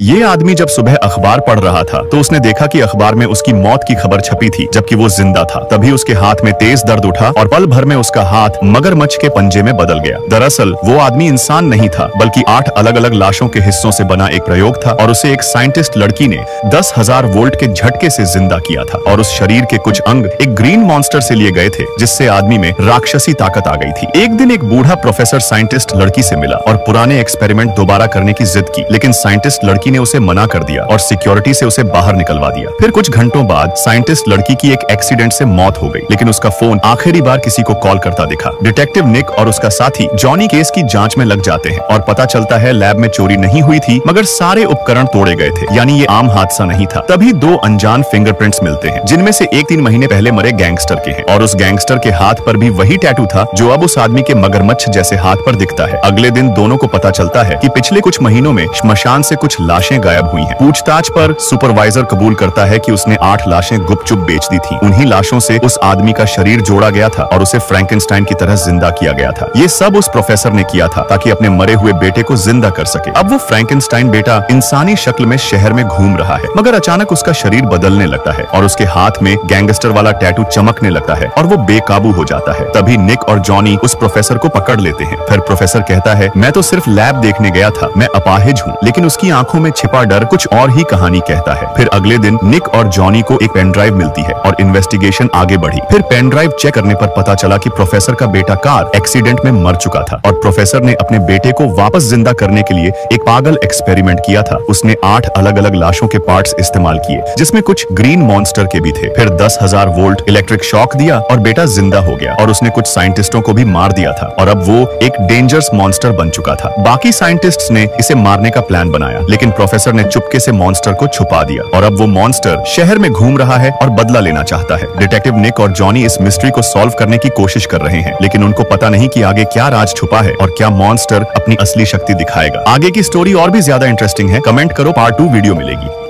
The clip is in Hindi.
ये आदमी जब सुबह अखबार पढ़ रहा था तो उसने देखा कि अखबार में उसकी मौत की खबर छपी थी जबकि वो जिंदा था। तभी उसके हाथ में तेज दर्द उठा और पल भर में उसका हाथ मगरमच्छ के पंजे में बदल गया। दरअसल वो आदमी इंसान नहीं था बल्कि 8 अलग अलग लाशों के हिस्सों से बना एक प्रयोग था और उसे एक साइंटिस्ट लड़की ने 10,000 वोल्ट के झटके से जिंदा किया था और उस शरीर के कुछ अंग एक ग्रीन मॉन्स्टर से लिए गए थे जिससे आदमी में राक्षसी ताकत आ गई थी। एक दिन एक बूढ़ा प्रोफेसर साइंटिस्ट लड़की से मिला और पुराने एक्सपेरिमेंट दोबारा करने की जिद की, लेकिन साइंटिस्ट लड़की ने उसे मना कर दिया और सिक्योरिटी से उसे बाहर निकलवा दिया। फिर कुछ घंटों बाद साइंटिस्ट लड़की की एक एक्सीडेंट से मौत हो गई, लेकिन उसका फोन आखिरी बार किसी को कॉल करता दिखा। डिटेक्टिव निक और उसका साथी जॉनी केस की जांच में लग जाते हैं और पता चलता है लैब में चोरी नहीं हुई थी मगर सारे उपकरण तोड़े गए थे, यानी ये आम हादसा नहीं था। तभी 2 अनजान फिंगरप्रिंट्स मिलते हैं जिनमें से एक 3 महीने पहले मरे गैंगस्टर के हैं और उस गैंगस्टर के हाथ पर भी वही टैटू था जो अब उस आदमी के मगरमच्छ जैसे हाथ पर दिखता है। अगले दिन दोनों को पता चलता है कि पिछले कुछ महीनों में श्मशान से कुछ लाशें गायब हुई हैं। पूछताछ पर सुपरवाइजर कबूल करता है कि उसने 8 लाशें गुपचुप बेच दी थी। उन्हीं लाशों से उस आदमी का शरीर जोड़ा गया था और उसे फ्रैंकेनस्टाइन की तरह जिंदा किया गया था। ये सब उस प्रोफेसर ने किया था ताकि अपने मरे हुए बेटे को जिंदा कर सके। अब वो फ्रैंकेनस्टाइन बेटा इंसानी शक्ल में शहर में घूम रहा है मगर अचानक उसका शरीर बदलने लगता है और उसके हाथ में गैंगस्टर वाला टैटू चमकने लगता है और वो बेकाबू हो जाता है। तभी निक और जॉनी उस प्रोफेसर को पकड़ लेते हैं। फिर प्रोफेसर कहता है, मैं तो सिर्फ लैब देखने गया था, मैं अपाहिज हूँ। लेकिन उसकी आंखों में छिपा डर कुछ और ही कहानी कहता है। फिर अगले दिन निक और जॉनी को एक पेन ड्राइव मिलती है और इन्वेस्टिगेशन आगे बढ़ी। फिर पेन ड्राइव चेक करने पर पता चला कि प्रोफेसर का बेटा कार एक्सीडेंट में मर चुका था और प्रोफेसर ने अपने बेटे को वापस जिंदा करने के लिए एक पागल एक्सपेरिमेंट किया था। उसने 8 अलग अलग लाशों के पार्ट्स इस्तेमाल किए जिसमें कुछ ग्रीन मॉन्स्टर के भी थे। फिर 10,000 वोल्ट इलेक्ट्रिक शॉक दिया और बेटा जिंदा हो गया और उसने कुछ साइंटिस्टों को भी मार दिया था और अब वो एक डेंजरस मॉन्स्टर बन चुका था। बाकी साइंटिस्ट्स ने इसे मारने का प्लान बनाया लेकिन प्रोफेसर ने चुपके से मॉन्स्टर को छुपा दिया और अब वो मॉन्स्टर शहर में घूम रहा है और बदला लेना चाहता है। डिटेक्टिव निक और जॉनी इस मिस्ट्री को सॉल्व करने की कोशिश कर रहे हैं लेकिन उनको पता नहीं कि आगे क्या राज छुपा है और क्या मॉन्स्टर अपनी असली शक्ति दिखाएगा। आगे की स्टोरी और भी ज्यादा इंटरेस्टिंग है। कमेंट करो, पार्ट 2 वीडियो मिलेगी।